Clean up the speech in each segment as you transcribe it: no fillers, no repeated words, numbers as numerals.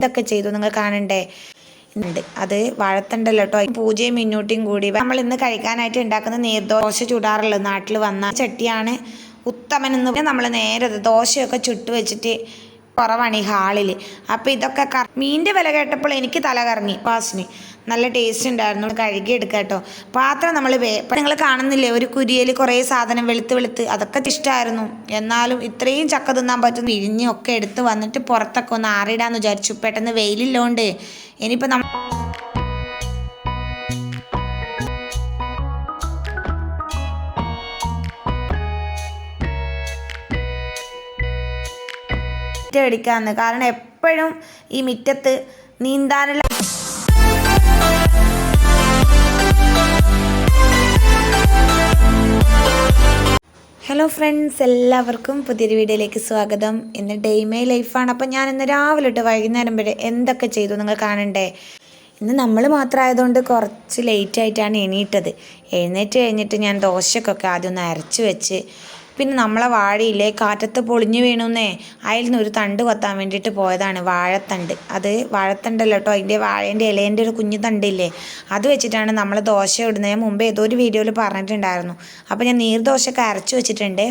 ഇതൊക്കെ ചെയ്തു നിങ്ങൾ കാണണ്ടേ ഉണ്ട്. അത് വാഴത്തണ്ടല്ലോ കേട്ടോ. പൂജയും മിന്നൂട്ടിയും കൂടി നമ്മൾ ഇന്ന് കഴിക്കാനായിട്ട് ഉണ്ടാക്കുന്ന നീർദോശ ചുടാറുള്ളത് നാട്ടിൽ വന്ന ചട്ടിയാണ് ഉത്തമൻ എന്ന്. നമ്മൾ നേരെ ദോശയൊക്കെ ചുട്ട് വെച്ചിട്ട് കുറവാണ് ഈ ഹാളിൽ. അപ്പോൾ ഇതൊക്കെ മീനിൻ്റെ വില കേട്ടപ്പോൾ എനിക്ക് തല കറങ്ങി. പാസിന് നല്ല ടേസ്റ്റ് ഉണ്ടായിരുന്നു. കഴുകി എടുക്കുക കേട്ടോ. പാത്രം നമ്മൾ നിങ്ങൾ കാണുന്നില്ലേ ഒരു കുരിയൽ കുറേ സാധനം വെളുത്ത് അതൊക്കെ ഇഷ്ടമായിരുന്നു. എന്നാലും ഇത്രയും ചക്ക തിന്നാൻ പറ്റുന്ന ഇഴിഞ്ഞൊക്കെ എടുത്ത് വന്നിട്ട് പുറത്തൊക്കെ ഒന്ന് ആറിടാന്ന് വിചാരിച്ചു. പെട്ടെന്ന് വെയിലില്ലോണ്ട് ഇനിയിപ്പോൾ നമ്മൾ അടിക്കാന്ന്. കാരണം എപ്പോഴും ഈ മുറ്റത്ത് നീന്താനുള്ള ഹലോ ഫ്രണ്ട്സ്, എല്ലാവർക്കും പുതിയൊരു വീഡിയോയിലേക്ക് സ്വാഗതം. ഇന്ന് ഡേ മൈ ലൈഫാണ്. അപ്പം ഞാൻ ഇന്ന് രാവിലെ തൊട്ട് വൈകുന്നേരം വരെ എന്തൊക്കെ ചെയ്തു നിങ്ങൾ കാണണ്ടേ. ഇന്ന് നമ്മൾ മാത്രമായതുകൊണ്ട് കുറച്ച് ലേറ്റായിട്ടാണ് എണീറ്റത്. എഴുന്നേറ്റ് കഴിഞ്ഞിട്ട് ഞാൻ ദോശക്കൊക്കെ ആദ്യം ഒന്ന് അരച്ച് വെച്ച്, പിന്നെ നമ്മളെ വാഴയില്ലേ കാറ്റത്ത് പൊളിഞ്ഞു വീണുന്നേ, അതിൽ നിന്ന് ഒരു തണ്ട് കൊത്താൻ വേണ്ടിയിട്ട് പോയതാണ്. വാഴത്തണ്ട്, അത് വാഴത്തണ്ടല്ലോ കേട്ടോ, അതിൻ്റെ വാഴേൻ്റെ ഇലേൻ്റെ ഒരു കുഞ്ഞു തണ്ടില്ലേ, അത് വെച്ചിട്ടാണ് നമ്മൾ ദോശ ഇടുന്നത്. ഞാൻ മുമ്പ് ഏതോ ഒരു വീഡിയോയിൽ പറഞ്ഞിട്ടുണ്ടായിരുന്നു. അപ്പോൾ ഞാൻ നീർദോശയൊക്കെ അരച്ച് വെച്ചിട്ടുണ്ട്.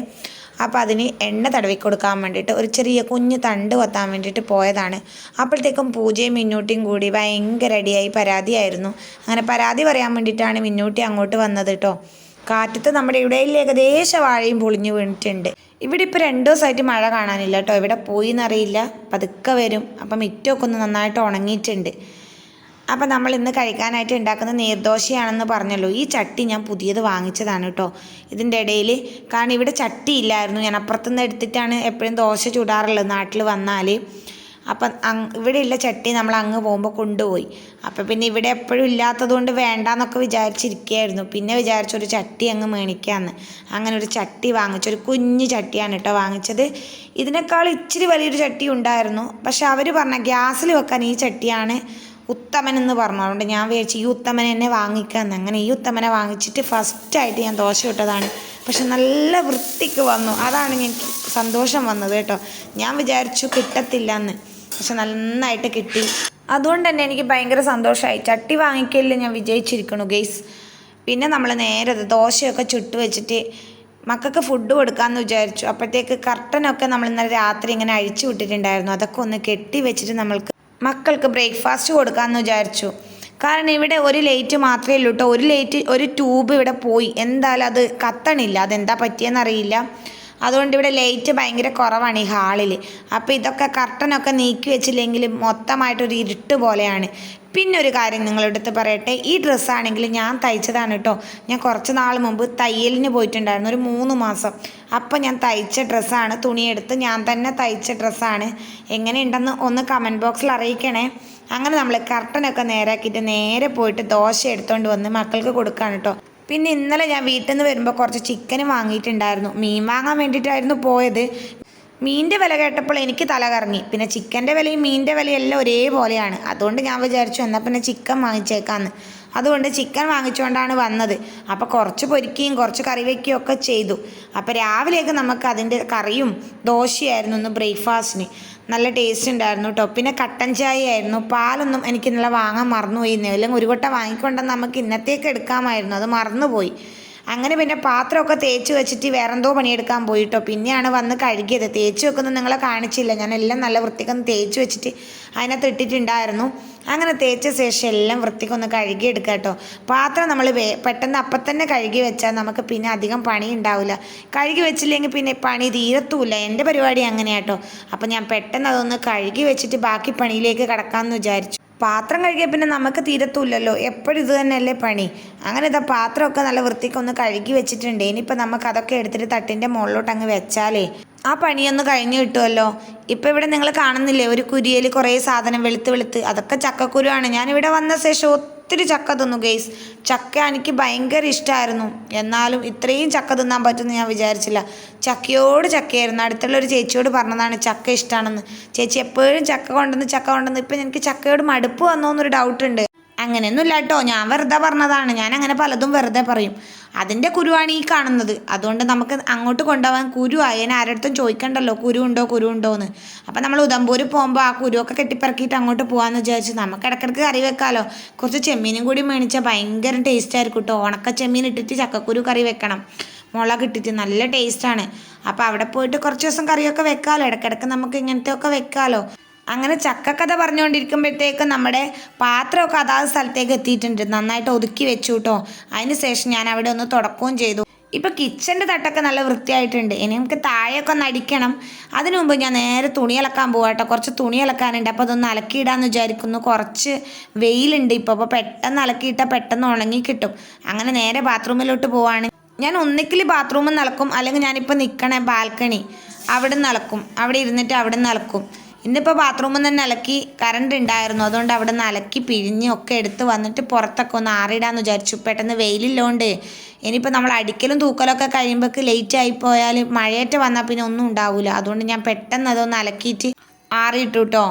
അപ്പോൾ അതിന് എണ്ണ തടവി കൊടുക്കാൻ വേണ്ടിയിട്ട് ഒരു ചെറിയ കുഞ്ഞു തണ്ട് കൊത്താൻ വേണ്ടിയിട്ട് പോയതാണ്. അപ്പോഴത്തേക്കും പൂജയും മിന്നൂട്ടിയും കൂടി ഭയങ്കര അടിയായി, പരാതിയായിരുന്നു. അങ്ങനെ പരാതി പറയാൻ വേണ്ടിയിട്ടാണ് മിന്നൂട്ടി അങ്ങോട്ട് വന്നത് കേട്ടോ. കാറ്റത്ത് നമ്മുടെ ഇവിടെയിൽ ഏകദേശം വാഴയും പൊളിഞ്ഞു വീണിട്ടുണ്ട്. ഇവിടെ ഇപ്പോൾ 2 ദിവസമായിട്ട് മഴ കാണാനില്ല കേട്ടോ. ഇവിടെ പോയി എന്നറിയില്ല, പതുക്കെ വരും. അപ്പം മിറ്റമൊക്കെ ഒന്ന് നന്നായിട്ട് ഉണങ്ങിയിട്ടുണ്ട്. അപ്പം നമ്മൾ ഇന്ന് കഴിക്കാനായിട്ട് ഉണ്ടാക്കുന്ന നീർദോശയാണെന്ന് പറഞ്ഞല്ലോ. ഈ ചട്ടി ഞാൻ പുതിയത് വാങ്ങിച്ചതാണ് കേട്ടോ. ഇതിൻ്റെ ഇടയിൽ കാരണം ഇവിടെ ചട്ടി ഇല്ലായിരുന്നു. ഞാൻ അപ്പുറത്തുനിന്ന് എടുത്തിട്ടാണ് എപ്പോഴും ദോശ ചുടാറുള്ളത് നാട്ടിൽ വന്നാൽ. അപ്പം ഇവിടെയുള്ള ചട്ടി നമ്മൾ അങ്ങ് പോകുമ്പോൾ കൊണ്ടുപോയി. അപ്പം പിന്നെ ഇവിടെ എപ്പോഴും ഇല്ലാത്തതുകൊണ്ട് വേണ്ടാന്നൊക്കെ വിചാരിച്ചിരിക്കുകയായിരുന്നു. പിന്നെ വിചാരിച്ചൊരു ചട്ടി അങ്ങ് മേടിക്കാമെന്ന്. അങ്ങനെ ഒരു ചട്ടി വാങ്ങിച്ചൊരു കുഞ്ഞു ചട്ടിയാണ് കേട്ടോ വാങ്ങിച്ചത്. ഇതിനേക്കാൾ ഇച്ചിരി വലിയൊരു ചട്ടി ഉണ്ടായിരുന്നു. പക്ഷെ അവർ പറഞ്ഞ ഗ്യാസിൽ വെക്കാൻ ഈ ചട്ടിയാണ് ഉത്തമൻ എന്ന് പറഞ്ഞു. അതുകൊണ്ട് ഞാൻ വിചാരിച്ചു ഈ ഉത്തമൻ തന്നെ വാങ്ങിക്കാമെന്ന്. അങ്ങനെ ഈ ഉത്തമനെ വാങ്ങിച്ചിട്ട് ഫസ്റ്റായിട്ട് ഞാൻ ദോശ ഇട്ടതാണ്. പക്ഷെ നല്ല വൃത്തിക്ക് വന്നു. അതാണ് എനിക്ക് സന്തോഷം വന്നത് കേട്ടോ. ഞാൻ വിചാരിച്ചു കിട്ടത്തില്ല എന്ന്, പക്ഷെ നന്നായിട്ട് കിട്ടി. അതുകൊണ്ട് തന്നെ എനിക്ക് ഭയങ്കര സന്തോഷമായി. ചട്ടി വാങ്ങിക്കലിൽ ഞാൻ വിജയിച്ചിരിക്കണു ഗെയ്സ്. പിന്നെ നമ്മൾ നേരെ ദോശയൊക്കെ ചുട്ട് വെച്ചിട്ട് മക്കൾക്ക് ഫുഡ് കൊടുക്കാമെന്ന് വിചാരിച്ചു. അപ്പോഴത്തേക്ക് കർട്ടനൊക്കെ നമ്മൾ ഇന്നലെ രാത്രി ഇങ്ങനെ അഴിച്ചു വിട്ടിട്ടുണ്ടായിരുന്നു. അതൊക്കെ ഒന്ന് കെട്ടി വെച്ചിട്ട് നമ്മൾക്ക് മക്കൾക്ക് ബ്രേക്ക്ഫാസ്റ്റ് കൊടുക്കാമെന്ന് വിചാരിച്ചു. കാരണം ഇവിടെ ഒരു ലൈറ്റ് മാത്രമേ ഉള്ളൂ കേട്ടോ. ഒരു ട്യൂബ് ഇവിടെ പോയി. എന്തായാലും അത് കത്തണില്ല. അതെന്താ പറ്റിയെന്നറിയില്ല. അതുകൊണ്ട് ഇവിടെ ലൈറ്റ് ഭയങ്കര കുറവാണ് ഈ ഹാളിൽ. അപ്പോൾ ഇതൊക്കെ കർട്ടനൊക്കെ നീക്കി വെച്ചില്ലെങ്കിൽ മൊത്തമായിട്ടൊരു ഇരുട്ട് പോലെയാണ്. പിന്നെ ഒരു കാര്യം നിങ്ങളുടെ അടുത്ത് പറയട്ടെ, ഈ ഡ്രസ്സാണെങ്കിൽ ഞാൻ തയ്ച്ചതാണ് കേട്ടോ. ഞാൻ കുറച്ച് നാൾ മുമ്പ് തയ്യലിന് പോയിട്ടുണ്ടായിരുന്നു, ഒരു 3 മാസം. അപ്പോൾ ഞാൻ തയ്ച്ച ഡ്രസ്സാണ്, തുണിയെടുത്ത് ഞാൻ തന്നെ തയ്ച്ച ഡ്രസ്സാണ്. എങ്ങനെയുണ്ടെന്ന് ഒന്ന് കമൻറ്റ് ബോക്സിൽ അറിയിക്കണേ. അങ്ങനെ നമ്മൾ കർട്ടനൊക്കെ നേരാക്കിയിട്ട് നേരെ പോയിട്ട് ദോശ എടുത്തുകൊണ്ട് വന്ന് മക്കൾക്ക് കൊടുക്കുകയാണ് കേട്ടോ. പിന്നെ ഇന്നലെ ഞാൻ വീട്ടിൽ നിന്ന് വരുമ്പോൾ കുറച്ച് ചിക്കൻ വാങ്ങിയിട്ടുണ്ടായിരുന്നു. മീൻ വാങ്ങാൻ വേണ്ടിയിട്ടായിരുന്നു പോയത്. മീനിൻ്റെ വില കേട്ടപ്പോൾ എനിക്ക് തല കറങ്ങി. പിന്നെ ചിക്കൻ്റെ വിലയും മീനിൻ്റെ വിലയും എല്ലാം ഒരേപോലെയാണ്. അതുകൊണ്ട് ഞാൻ വിചാരിച്ചു എന്നാൽ പിന്നെ ചിക്കൻ വാങ്ങിച്ചേക്കാമെന്ന്. അതുകൊണ്ട് ചിക്കൻ വാങ്ങിച്ചുകൊണ്ടാണ് വന്നത്. അപ്പോൾ കുറച്ച് പൊരിക്കുകയും കുറച്ച് കറി വയ്ക്കുകയും ഒക്കെ ചെയ്തു. അപ്പോൾ രാവിലേക്ക് നമുക്ക് അതിൻ്റെ കറിയും ദോശയായിരുന്നു ഇന്ന് ബ്രേക്ക്ഫാസ്റ്റിന്. നല്ല ടേസ്റ്റ് ഉണ്ടായിരുന്നു കേട്ടോ. പിന്നെ കട്ടൻ ചായ ആയിരുന്നു. പാലൊന്നും എനിക്ക് ഇന്നലെ വാങ്ങാൻ മറന്നുപോയി. എല്ലാം ഒരു വട്ടം വാങ്ങിക്കൊണ്ടെന്ന് നമുക്ക് ഇന്നത്തേക്ക് എടുക്കാമായിരുന്നു, അത് മറന്നുപോയി. അങ്ങനെ പിന്നെ പാത്രമൊക്കെ തേച്ച് വെച്ചിട്ട് വേറെന്തോ പണിയെടുക്കാൻ പോയിട്ടോ. പിന്നെയാണ് വന്ന് കഴുകിയത്. തേച്ച് വെക്കുന്നത് നിങ്ങളെ കാണിച്ചില്ല. ഞാൻ എല്ലാം നല്ല വൃത്തിക്കൊന്ന് തേച്ച് വെച്ചിട്ട് അതിനകത്ത് ഇട്ടിട്ടുണ്ടായിരുന്നു. അങ്ങനെ തേച്ച ശേഷം എല്ലാം വൃത്തിക്കൊന്ന് കഴുകിയെടുക്കുക കേട്ടോ. പാത്രം നമ്മൾ പെട്ടെന്ന് അപ്പം തന്നെ കഴുകി വെച്ചാൽ നമുക്ക് പിന്നെ അധികം പണി ഉണ്ടാവില്ല. കഴുകി വെച്ചില്ലെങ്കിൽ പിന്നെ പണി തീരത്തുമില്ല. എൻ്റെ പരിപാടി അങ്ങനെയാട്ടോ. അപ്പം ഞാൻ പെട്ടെന്ന് അതൊന്ന് കഴുകി വെച്ചിട്ട് ബാക്കി പണിയിലേക്ക് കിടക്കാമെന്ന് വിചാരിച്ചു. പാത്രം കഴുകിയാൽ പിന്നെ നമുക്ക് തീരത്തുമില്ലല്ലോ, എപ്പോഴും ഇത് തന്നെയല്ലേ പണി. അങ്ങനെ ഇതാ പാത്രമൊക്കെ നല്ല വൃത്തിക്കൊന്ന് കഴുകി വെച്ചിട്ടുണ്ട്. ഇനിയിപ്പോൾ നമുക്ക് അതൊക്കെ എടുത്തിട്ട് തട്ടിൻ്റെ മുകളിലോട്ട് അങ്ങ് വെച്ചാലേ ആ പണിയൊന്ന് കഴിഞ്ഞ് കിട്ടുമല്ലോ. ഇപ്പോൾ ഇവിടെ നിങ്ങൾ കാണുന്നില്ലേ ഒരു കുരിയൽ കുറേ സാധനം വെളുത്ത് അതൊക്കെ ചക്കക്കുരുവാണ്. ഞാനിവിടെ വന്ന ശേഷം ഒത്തിരി ചക്ക തിന്നു ഗെയ്സ്. ചക്ക എനിക്ക് ഭയങ്കര ഇഷ്ടമായിരുന്നു. എന്നാലും ഇത്രയും ചക്ക തിന്നാൻ പറ്റുമെന്ന് ഞാൻ വിചാരിച്ചില്ല. ചക്കയോട് ചക്കയായിരുന്നു. അടുത്തുള്ള ഒരു ചേച്ചിയോട് പറഞ്ഞതാണ് ചക്ക ഇഷ്ടമാണെന്ന്. ചേച്ചി എപ്പോഴും ചക്ക കൊണ്ടുവന്ന് ഇപ്പം എനിക്ക് ചക്കയോട് മടുപ്പ് വന്നോന്നൊരു ഡൗട്ടുണ്ട്. അങ്ങനെയൊന്നുമില്ല കേട്ടോ, ഞാൻ വെറുതെ പറഞ്ഞതാണ്. ഞാൻ അങ്ങനെ പലതും വെറുതെ പറയും. അതിൻ്റെ കുരുവാണ് ഈ കാണുന്നത്. അതുകൊണ്ട് നമുക്ക് അങ്ങോട്ട് കൊണ്ടുപോകാൻ കുരുവായി. ഞാൻ ആരുടെ ചോദിക്കണ്ടല്ലോ കുരു ഉണ്ടോ എന്ന്. അപ്പം നമ്മൾ ഉദംപൂർ പോകുമ്പോൾ ആ കുരുവൊക്കെ കെട്ടിപ്പറക്കിയിട്ട് അങ്ങോട്ട് പോകാമെന്ന് വിചാരിച്ചു. നമുക്ക് ഇടയ്ക്കിടയ്ക്ക് കറി വെക്കാമല്ലോ. കുറച്ച് ചെമ്മീനും കൂടി മേടിച്ചാൽ ഭയങ്കര ടേസ്റ്റ് ആയിരിക്കും കേട്ടോ. ഉണക്ക ചെമ്മീൻ ഇട്ടിട്ട് ചക്കക്കുരു കറി വെക്കണം, മുളക് ഇട്ടിട്ട് നല്ല ടേസ്റ്റാണ്. അപ്പോൾ അവിടെ പോയിട്ട് കുറച്ച് ദിവസം കറിയൊക്കെ വെക്കാമല്ലോ. ഇടയ്ക്കിടയ്ക്ക് നമുക്ക് ഇങ്ങനത്തെയൊക്കെ വെക്കാമല്ലോ. അങ്ങനെ ചക്കക്കഥ പറഞ്ഞുകൊണ്ടിരിക്കുമ്പോഴത്തേക്ക് നമ്മുടെ പാത്രമൊക്കെ അതാത് സ്ഥലത്തേക്ക് എത്തിയിട്ടുണ്ട്. നന്നായിട്ട് ഒതുക്കി വെച്ചു കേട്ടോ. അതിന് ശേഷം ഞാൻ അവിടെ ഒന്ന് തുടക്കുകയും ചെയ്തു. ഇപ്പം കിച്ചൻ്റെ തട്ടൊക്കെ നല്ല വൃത്തിയായിട്ടുണ്ട്. ഇനി നമുക്ക് താഴെയൊക്കെ ഒന്ന് അടിക്കണം. അതിനു മുമ്പ് ഞാൻ നേരെ തുണി അലക്കാൻ പോകാട്ടോ. കുറച്ച് തുണി അലക്കാനുണ്ട്. അപ്പോൾ അതൊന്ന് അലക്കിയിടാമെന്ന് വിചാരിക്കുന്നു. കുറച്ച് വെയിലുണ്ട് അപ്പോൾ പെട്ടെന്ന് അലക്കിയിട്ടാൽ പെട്ടെന്ന് ഉണങ്ങി കിട്ടും. അങ്ങനെ നേരെ ബാത്റൂമിലോട്ട് പോവാണ്. ഞാൻ ഒന്നിക്കിൽ ബാത്റൂമിൽ നിന്ന് അലക്കും, അല്ലെങ്കിൽ ഞാനിപ്പോൾ നിൽക്കണ ബാൽക്കണി അവിടെ നിന്ന് അലക്കും. അവിടെ ഇരുന്നിട്ട് അവിടെ നിന്ന് അലക്കും. ഇന്നിപ്പോൾ ബാത്റൂമിൽ തന്നെ അലക്കി. കറണ്ട് ഉണ്ടായിരുന്നു, അതുകൊണ്ട് അവിടെ നിന്ന് അലക്കി പിഴിഞ്ഞ് ഒക്കെ എടുത്ത് വന്നിട്ട് പുറത്തൊക്കെ ഒന്ന് ആറിയിടാമെന്ന് വിചാരിച്ചു. പെട്ടെന്ന് വെയിലില്ലോണ്ട് ഇനിയിപ്പോൾ നമ്മൾ അടിക്കലും തൂക്കലൊക്കെ കഴിയുമ്പോഴേക്ക് ലേറ്റ് ആയിപ്പോയാൽ മഴയേറ്റ വന്നാൽ പിന്നെ ഒന്നും ഉണ്ടാവില്ല. അതുകൊണ്ട് ഞാൻ പെട്ടെന്ന് അതൊന്ന് അലക്കിയിട്ട് ആറിയിട്ടു കേട്ടോ.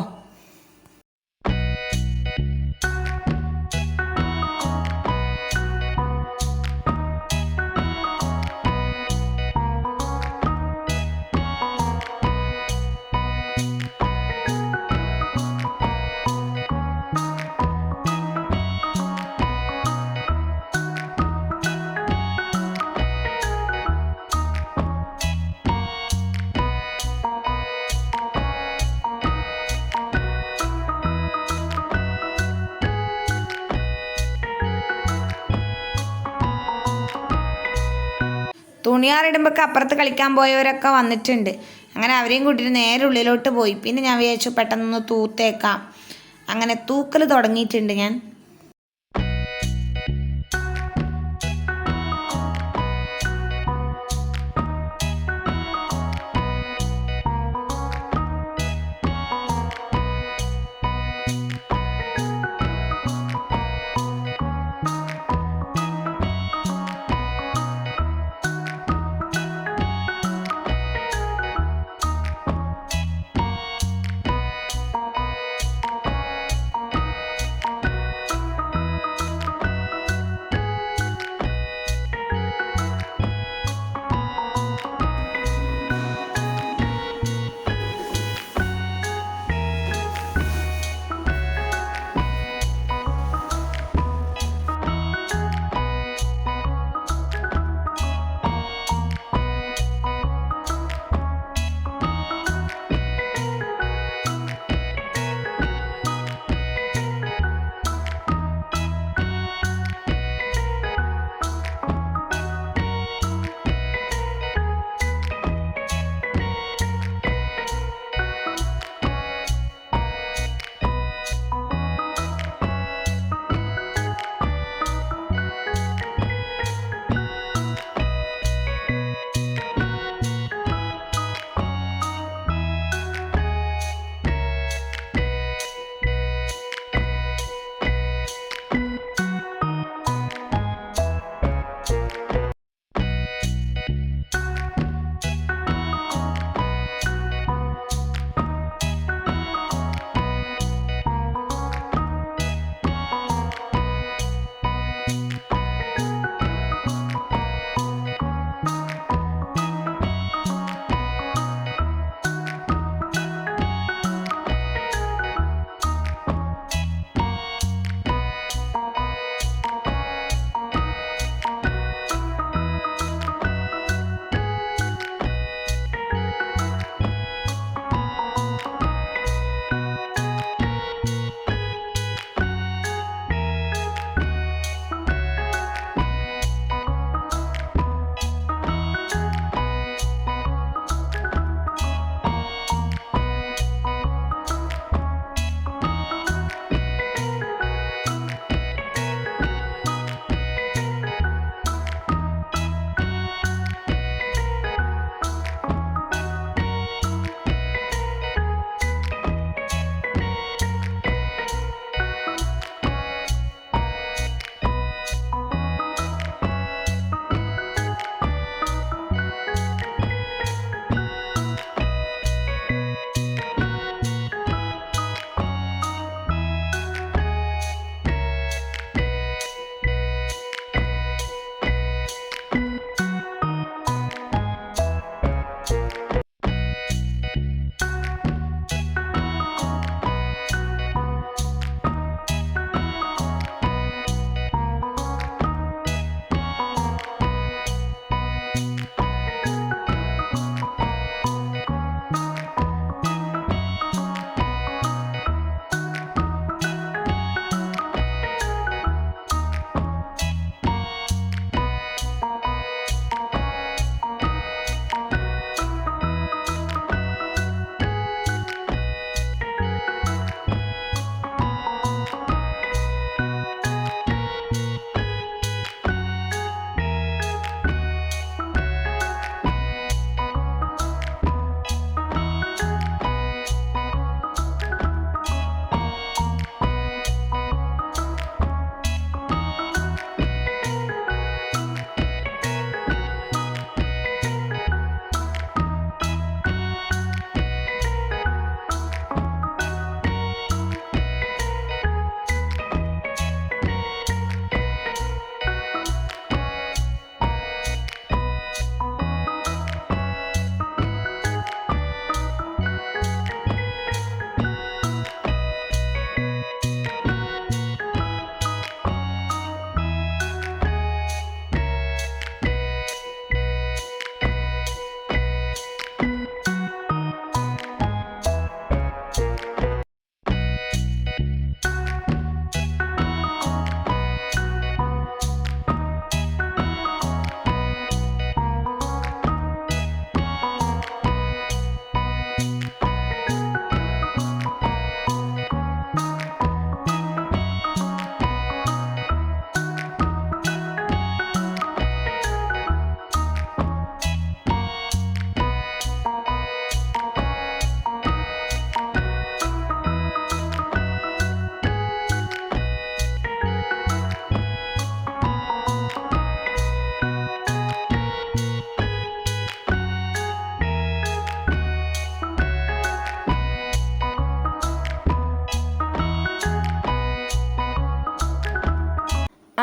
തുണിയാറിടുമ്പോഴൊക്കെ അപ്പുറത്ത് കളിക്കാൻ പോയവരൊക്കെ വന്നിട്ടുണ്ട്. അങ്ങനെ അവരെയും കൂട്ടിയിട്ട് നേരെ ഉള്ളിലോട്ട് പോയി. പിന്നെ ഞാൻ വിചാരിച്ചു പെട്ടെന്നൊന്ന് തൂത്തേക്കാം. അങ്ങനെ തൂക്കൽ തുടങ്ങിയിട്ടുണ്ട് ഞാൻ.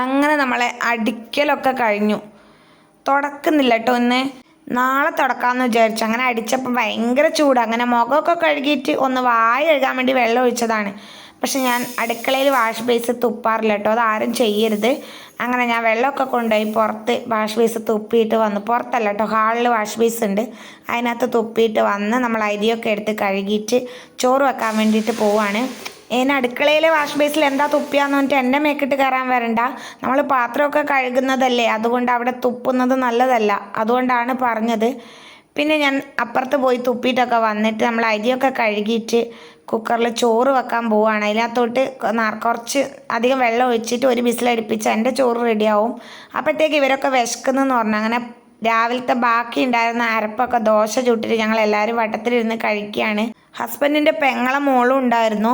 അങ്ങനെ നമ്മളെ അടിക്കലൊക്കെ കഴിഞ്ഞു. തുടക്കുന്നില്ല കേട്ടോ ഇന്ന്, നാളെ തുടക്കാമെന്ന് വിചാരിച്ചു. അങ്ങനെ അടിച്ചപ്പോൾ ഭയങ്കര ചൂട്. അങ്ങനെ മുഖമൊക്കെ കഴുകിയിട്ട് ഒന്ന് വായ കഴുകാൻ വേണ്ടി വെള്ളം ഒഴിച്ചതാണ്. പക്ഷെ ഞാൻ അടുക്കളയിൽ വാഷ് ബേസ് തുപ്പാറില്ല കേട്ടോ, അതാരും ചെയ്യരുത്. അങ്ങനെ ഞാൻ വെള്ളമൊക്കെ കൊണ്ടുപോയി പുറത്ത് വാഷ് ബേസ് തുപ്പിയിട്ട് വന്നു. പുറത്തല്ല കേട്ടോ, ഹാളിൽ വാഷ് ബേസ് ഉണ്ട്, അതിനകത്ത് തുപ്പിയിട്ട് വന്ന് നമ്മൾ അരിയൊക്കെ എടുത്ത് കഴുകിയിട്ട് ചോറ് വെക്കാൻ വേണ്ടിയിട്ട് പോവാണ്. അടുക്കളയിലെ വാഷ് ബേസിൽ എന്താ തുപ്പിയാന്ന് പറഞ്ഞിട്ട് എൻ്റെ മേക്കിട്ട് കയറാൻ വരണ്ട. നമ്മൾ പാത്രമൊക്കെ കഴുകുന്നതല്ലേ, അതുകൊണ്ട് അവിടെ തുപ്പുന്നത് നല്ലതല്ല, അതുകൊണ്ടാണ് പറഞ്ഞത്. പിന്നെ ഞാൻ അപ്പുറത്ത് പോയി തുപ്പിയിട്ടൊക്കെ വന്നിട്ട് നമ്മൾ അരിയൊക്കെ കഴുകിയിട്ട് കുക്കറിൽ ചോറ് വെക്കാൻ പോവുകയാണ്. അതിനകത്തോട്ട് കുറച്ച് അധികം വെള്ളം ഒഴിച്ചിട്ട് ഒരു വിസിലടുപ്പിച്ച് എൻ്റെ ചോറ് റെഡിയാവും. അപ്പോഴത്തേക്ക് ഇവരൊക്കെ വിശക്കുന്നെന്ന് പറഞ്ഞു. അങ്ങനെ രാവിലത്തെ ബാക്കി ഉണ്ടായിരുന്ന അരപ്പൊക്കെ ദോശ ചുട്ടിട്ട് ഞങ്ങൾ എല്ലാവരും വട്ടത്തിലിരുന്ന് കഴിക്കുകയാണ്. ഹസ്ബൻഡിൻ്റെ പെങ്ങളെ മോളും ഉണ്ടായിരുന്നു.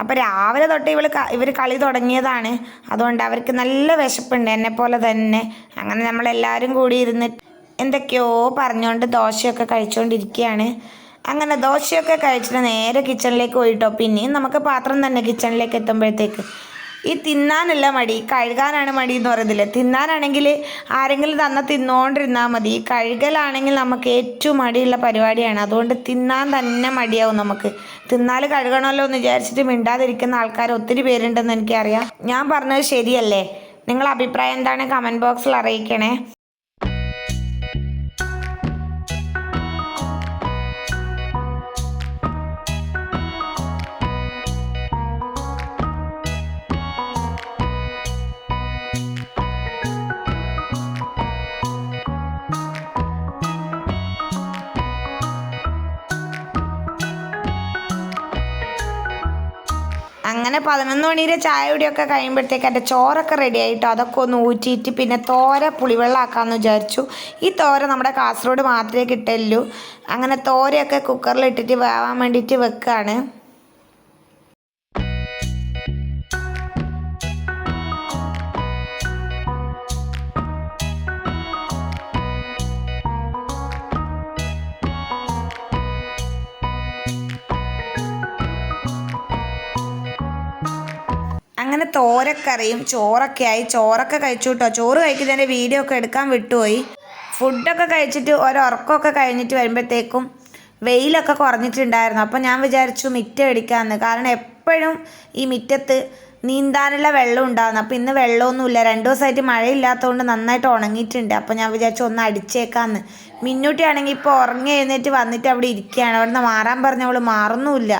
അപ്പോൾ രാവിലെ തൊട്ട് ഇവർ കളി തുടങ്ങിയതാണ്, അതുകൊണ്ട് അവർക്ക് നല്ല വിശപ്പുണ്ട് എന്നെപ്പോലെ തന്നെ. അങ്ങനെ നമ്മളെല്ലാവരും കൂടി ഇരുന്ന് എന്തൊക്കെയോ പറഞ്ഞുകൊണ്ട് ദോശയൊക്കെ കഴിച്ചുകൊണ്ടിരിക്കുകയാണ്. അങ്ങനെ ദോശയൊക്കെ കഴിച്ചിട്ട് നേരെ കിച്ചണിലേക്ക് പോയിട്ടോ. പിന്നെയും നമുക്ക് പാത്രം തന്നെ കിച്ചണിലേക്ക് എത്തുമ്പോഴത്തേക്ക് ഈ തിന്നാനല്ല മടി, കഴുകാനാണ് മടി എന്ന് പറയുന്നില്ലേ. തിന്നാനാണെങ്കിൽ ആരെങ്കിലും തിന്നുകൊണ്ടിരുന്നാൽ മതി. കഴുകലാണെങ്കിൽ നമുക്ക് ഏറ്റവും മടിയുള്ള പരിപാടിയാണ്. അതുകൊണ്ട് തിന്നാൻ തന്നെ മടിയാവും നമുക്ക്. തിന്നാൽ കഴുകണമല്ലോ എന്ന് വിചാരിച്ചിട്ട് മിണ്ടാതിരിക്കുന്ന ആൾക്കാർ ഒത്തിരി പേരുണ്ടെന്ന് എനിക്കറിയാം. ഞാൻ പറഞ്ഞത് ശരിയല്ലേ? നിങ്ങളുടെ അഭിപ്രായം എന്താണ് കമൻറ്റ് ബോക്സിൽ അറിയിക്കണേ. അങ്ങനെ 11 മണിയുടെ ചായ കുടിയൊക്കെ കഴിയുമ്പോഴത്തേക്ക് എൻ്റെ ചോറൊക്കെ റെഡി ആയിട്ടോ. അതൊക്കെ ഒന്ന് ഊറ്റിയിട്ട് പിന്നെ തോര പുളിവെള്ളമാക്കാമെന്ന് വിചാരിച്ചു. ഈ തോര നമ്മുടെ കാസർഗോഡ് മാത്രമേ കിട്ടുള്ളൂ. അങ്ങനെ തോരയൊക്കെ കുക്കറിലിട്ടിട്ട് വേവാൻ വേണ്ടിയിട്ട് വെക്കുകയാണ്. അങ്ങനെ തോരക്കറിയും ചോറൊക്കെ ആയി. ചോറൊക്കെ കഴിച്ചു കേട്ടോ. ചോറ് കഴിക്കുന്നതിൻ്റെ വീഡിയോ ഒക്കെ എടുക്കാൻ വിട്ടുപോയി. ഫുഡൊക്കെ കഴിച്ചിട്ട് ഒരുറക്കമൊക്കെ കഴിഞ്ഞിട്ട് വരുമ്പോഴത്തേക്കും വെയിലൊക്കെ കുറഞ്ഞിട്ടുണ്ടായിരുന്നു. അപ്പോൾ ഞാൻ വിചാരിച്ചു മിറ്റം അടിക്കാമെന്ന്. കാരണം എപ്പോഴും ഈ മിറ്റത്ത് നീന്താനുള്ള വെള്ളം ഉണ്ടാകുന്നു. അപ്പോൾ ഇന്ന് വെള്ളമൊന്നുമില്ല, 2 ദിവസമായിട്ട് മഴയില്ലാത്തതുകൊണ്ട് നന്നായിട്ട് ഉണങ്ങിയിട്ടുണ്ട്. അപ്പോൾ ഞാൻ വിചാരിച്ചു ഒന്ന് അടിച്ചേക്കാമെന്ന്. മിന്നൂട്ടിയാണെങ്കിൽ ഇപ്പോൾ ഉറങ്ങി എഴുന്നേറ്റ് വന്നിട്ട് അവിടെ ഇരിക്കുകയാണ്. അവിടെ നിന്ന് മാറാൻ പറഞ്ഞവൾ മാറുന്നുമില്ല.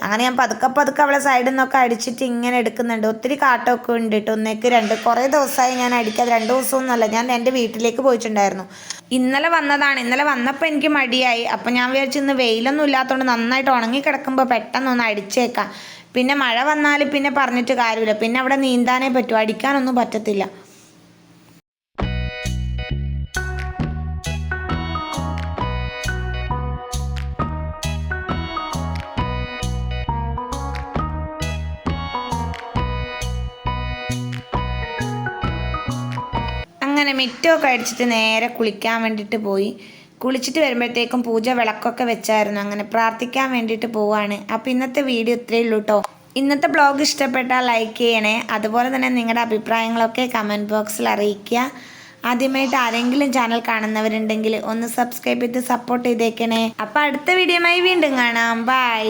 അങ്ങനെ ഞാൻ പതുക്കെ അവളെ സൈഡിൽ നിന്നൊക്കെ അടിച്ചിട്ട് ഇങ്ങനെ എടുക്കുന്നുണ്ട്. ഒത്തിരി കാട്ടമൊക്കെ ഉണ്ട് കേട്ടോ. 1 2 കുറേ ദിവസമായി ഞാൻ അടിക്കാതെ. 2 ദിവസമൊന്നുമല്ല, ഞാൻ എൻ്റെ വീട്ടിലേക്ക് പോയിട്ടുണ്ടായിരുന്നു. ഇന്നലെ വന്നതാണ്. ഇന്നലെ വന്നപ്പോൾ എനിക്ക് മടിയായി. അപ്പം ഞാൻ വിചാരിച്ചു ഇന്ന് വെയിലൊന്നും ഇല്ലാത്തതുകൊണ്ട് നന്നായിട്ട് ഉണങ്ങി കിടക്കുമ്പോൾ പെട്ടെന്നൊന്ന് അടിച്ചേക്കാം. പിന്നെ മഴ വന്നാൽ പിന്നെ പറഞ്ഞിട്ട് കാര്യമില്ല, പിന്നെ അവിടെ നീന്താനേ പറ്റൂ, അടിക്കാനൊന്നും പറ്റത്തില്ല. അങ്ങനെ മിറ്റമൊക്കെ അടിച്ചിട്ട് നേരെ കുളിക്കാൻ വേണ്ടിയിട്ട് പോയി. കുളിച്ചിട്ട് വരുമ്പോഴത്തേക്കും പൂജ വിളക്കൊക്കെ വെച്ചായിരുന്നു. അങ്ങനെ പ്രാർത്ഥിക്കാൻ വേണ്ടിയിട്ട് പോവാണ്. അപ്പോൾ ഇന്നത്തെ വീഡിയോ ഇത്രയേ ഉള്ളൂ കേട്ടോ. ഇന്നത്തെ ബ്ലോഗ് ഇഷ്ടപ്പെട്ടാൽ ലൈക്ക് ചെയ്യണേ. അതുപോലെ തന്നെ നിങ്ങളുടെ അഭിപ്രായങ്ങളൊക്കെ കമൻറ്റ് ബോക്സിൽ അറിയിക്കുക. ആദ്യമായിട്ട് ആരെങ്കിലും ചാനൽ കാണുന്നവരുണ്ടെങ്കിൽ ഒന്ന് സബ്സ്ക്രൈബ് ചെയ്ത് സപ്പോർട്ട് ചെയ്തേക്കണേ. അപ്പോൾ അടുത്ത വീഡിയോയുമായി വീണ്ടും കാണാം. ബൈ.